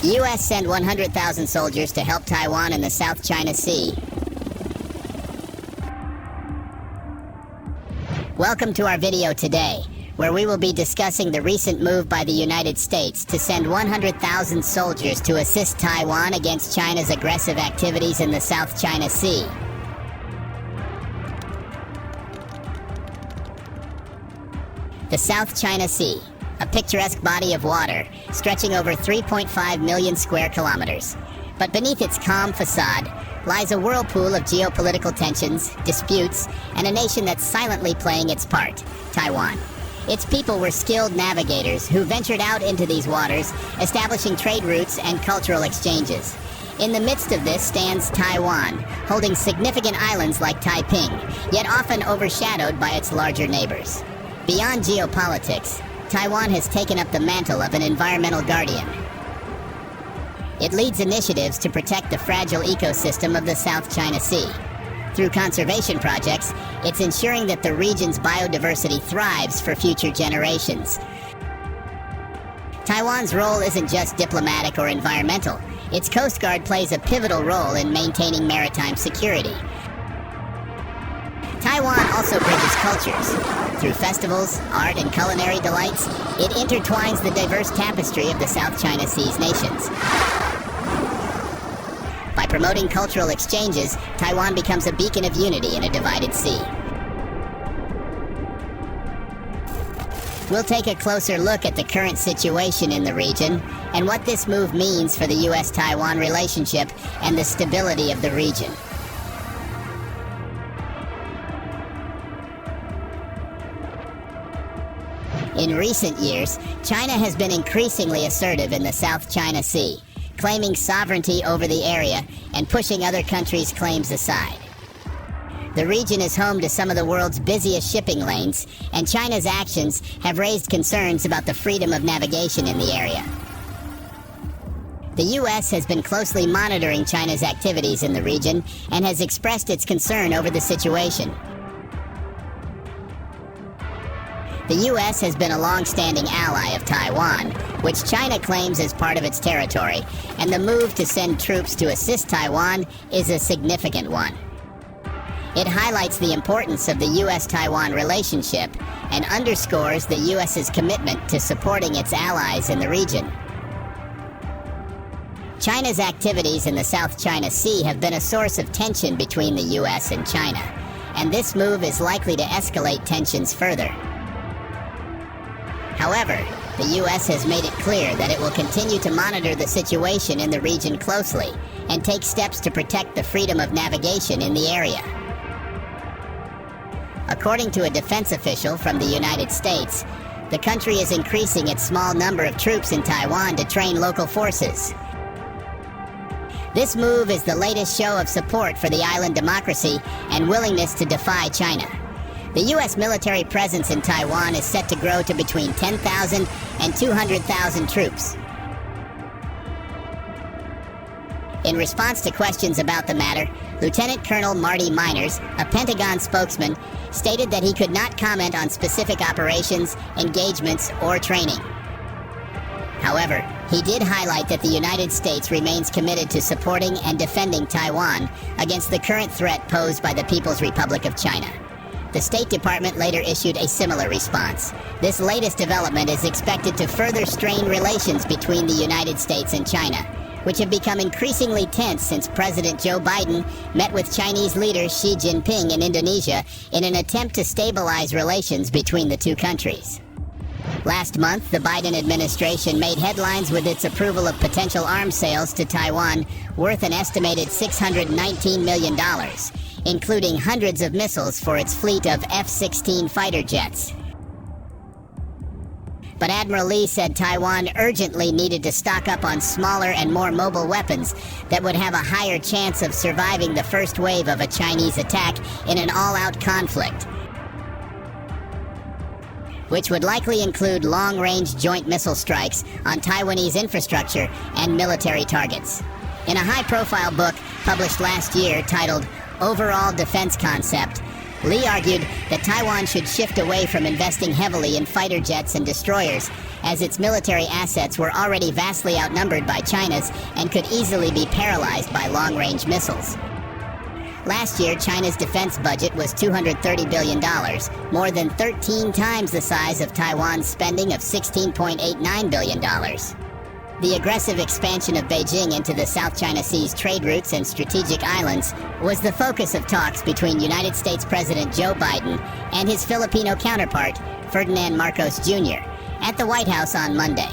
The U.S. sent 100,000 soldiers to help Taiwan in the South China Sea. Welcome to our video today, where we will be discussing the recent move by the United States to send 100,000 soldiers to assist Taiwan against China's aggressive activities in the South China Sea. The South China Sea, a picturesque body of water stretching over 3.5 million square kilometers. But beneath its calm facade lies a whirlpool of geopolitical tensions, disputes, and a nation that's silently playing its part, Taiwan. Its people were skilled navigators who ventured out into these waters, establishing trade routes and cultural exchanges. In the midst of this stands Taiwan, holding significant islands like Taiping, yet often overshadowed by its larger neighbors. Beyond geopolitics, Taiwan has taken up the mantle of an environmental guardian. It leads initiatives to protect the fragile ecosystem of the South China Sea. Through conservation projects, it's ensuring that the region's biodiversity thrives for future generations. Taiwan's role isn't just diplomatic or environmental. Its Coast Guard plays a pivotal role in maintaining maritime security. Taiwan also bridges cultures. Through festivals, art, and culinary delights, it intertwines the diverse tapestry of the South China Sea's nations. By promoting cultural exchanges, Taiwan becomes a beacon of unity in a divided sea. We'll take a closer look at the current situation in the region and what this move means for the U.S.-Taiwan relationship and the stability of the region. In recent years, China has been increasingly assertive in the South China Sea, claiming sovereignty over the area and pushing other countries' claims aside. The region is home to some of the world's busiest shipping lanes, and China's actions have raised concerns about the freedom of navigation in the area. The U.S. has been closely monitoring China's activities in the region and has expressed its concern over the situation. The U.S. has been a long-standing ally of Taiwan, which China claims as part of its territory, and the move to send troops to assist Taiwan is a significant one. It highlights the importance of the U.S.-Taiwan relationship and underscores the U.S.'s commitment to supporting its allies in the region. China's activities in the South China Sea have been a source of tension between the U.S. and China, and this move is likely to escalate tensions further. However, the U.S. has made it clear that it will continue to monitor the situation in the region closely and take steps to protect the freedom of navigation in the area. According to a defense official from the United States, the country is increasing its small number of troops in Taiwan to train local forces. This move is the latest show of support for the island democracy and willingness to defy China. The U.S. military presence in Taiwan is set to grow to between 10,000 and 200,000 troops. In response to questions about the matter, Lieutenant Colonel Marty Miners, a Pentagon spokesman, stated that he could not comment on specific operations, engagements, or training. However, he did highlight that the United States remains committed to supporting and defending Taiwan against the current threat posed by the People's Republic of China. The State Department later issued a similar response. This latest development is expected to further strain relations between the United States and China, which have become increasingly tense since President Joe Biden met with Chinese leader Xi Jinping in Indonesia in an attempt to stabilize relations between the two countries. Last month, the Biden administration made headlines with its approval of potential arms sales to Taiwan worth an estimated $619 million. Including hundreds of missiles for its fleet of F-16 fighter jets. But Admiral Lee said Taiwan urgently needed to stock up on smaller and more mobile weapons that would have a higher chance of surviving the first wave of a Chinese attack in an all-out conflict, which would likely include long-range joint missile strikes on Taiwanese infrastructure and military targets. In a high-profile book published last year titled Overall Defense Concept, Lee argued that Taiwan should shift away from investing heavily in fighter jets and destroyers, as its military assets were already vastly outnumbered by China's and could easily be paralyzed by long-range missiles. Last year, China's defense budget was $230 billion, more than 13 times the size of Taiwan's spending of $16.89 billion. The aggressive expansion of Beijing into the South China Sea's trade routes and strategic islands was the focus of talks between United States President Joe Biden and his Filipino counterpart, Ferdinand Marcos Jr., at the White House on Monday.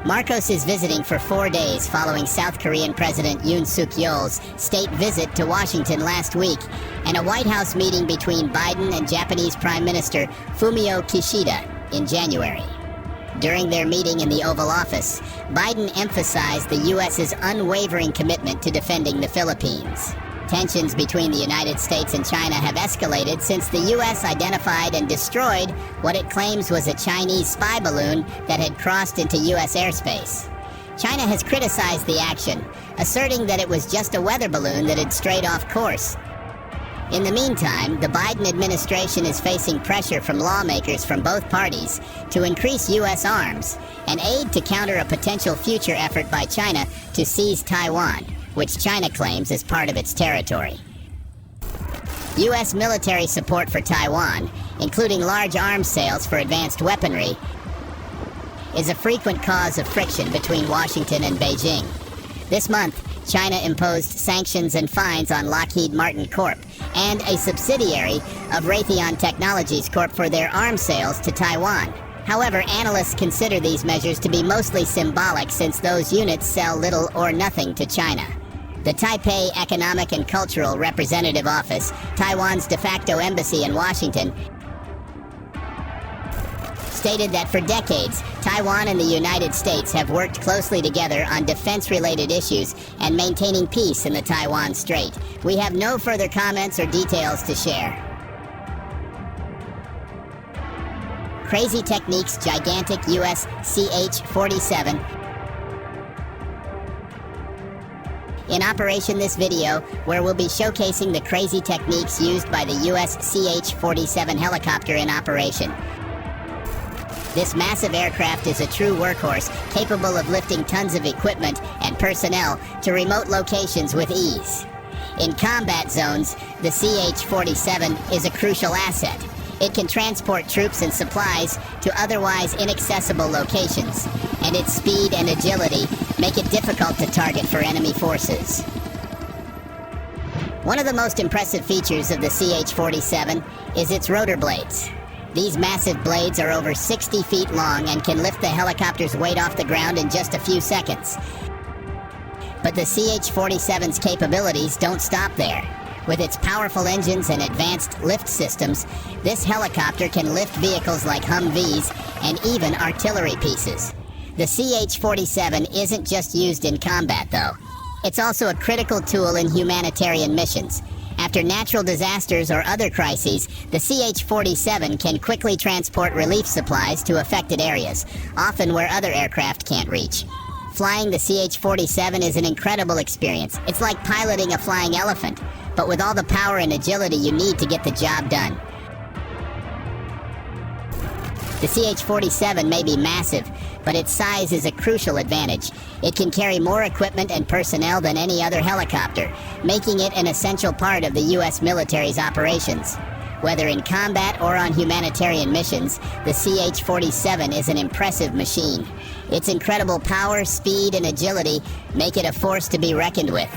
Marcos is visiting for 4 days following South Korean President Yoon Suk-yeol's state visit to Washington last week and a White House meeting between Biden and Japanese Prime Minister Fumio Kishida in January. During their meeting in the Oval Office, Biden emphasized the U.S.'s unwavering commitment to defending the Philippines. Tensions between the United States and China have escalated since the U.S. identified and destroyed what it claims was a Chinese spy balloon that had crossed into U.S. airspace. China has criticized the action, asserting that it was just a weather balloon that had strayed off course. In the meantime, the Biden administration is facing pressure from lawmakers from both parties to increase U.S. arms and aid to counter a potential future effort by China to seize Taiwan, which China claims is part of its territory. U.S. military support for Taiwan, including large arms sales for advanced weaponry, is a frequent cause of friction between Washington and Beijing. This month, China imposed sanctions and fines on Lockheed Martin Corp. And a subsidiary of Raytheon Technologies Corp. For their arms sales to Taiwan. However, analysts consider these measures to be mostly symbolic since those units sell little or nothing to China. The Taipei Economic and Cultural Representative Office, Taiwan's de facto embassy in Washington, stated that for decades, Taiwan and the United States have worked closely together on defense-related issues and maintaining peace in the Taiwan Strait. We have no further comments or details to share. Crazy Techniques gigantic U.S. CH-47. In operation this video, where we'll be showcasing the crazy techniques used by the U.S. CH-47 helicopter in operation. This massive aircraft is a true workhorse, capable of lifting tons of equipment and personnel to remote locations with ease. In combat zones, the CH-47 is a crucial asset. It can transport troops and supplies to otherwise inaccessible locations, and its speed and agility make it difficult to target for enemy forces. One of the most impressive features of the CH-47 is its rotor blades. These massive blades are over 60 feet long and can lift the helicopter's weight off the ground in just a few seconds. But the CH-47's capabilities don't stop there. With its powerful engines and advanced lift systems, this helicopter can lift vehicles like Humvees and even artillery pieces. The CH-47 isn't just used in combat, though. It's also a critical tool in humanitarian missions. After natural disasters or other crises, the CH-47 can quickly transport relief supplies to affected areas, often where other aircraft can't reach. Flying the CH-47 is an incredible experience. It's like piloting a flying elephant, but with all the power and agility you need to get the job done. The CH-47 may be massive, but its size is a crucial advantage. It can carry more equipment and personnel than any other helicopter, making it an essential part of the U.S. military's operations. Whether in combat or on humanitarian missions, the CH-47 is an impressive machine. Its incredible power, speed, and agility make it a force to be reckoned with.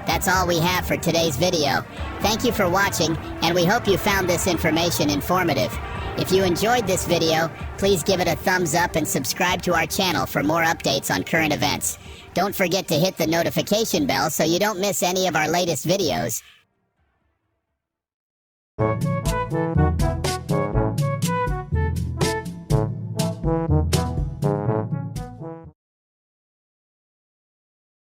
That's all we have for today's video. Thank you for watching, and we hope you found this information informative. If you enjoyed this video, please give it a thumbs up and subscribe to our channel for more updates on current events. Don't forget to hit the notification bell so you don't miss any of our latest videos.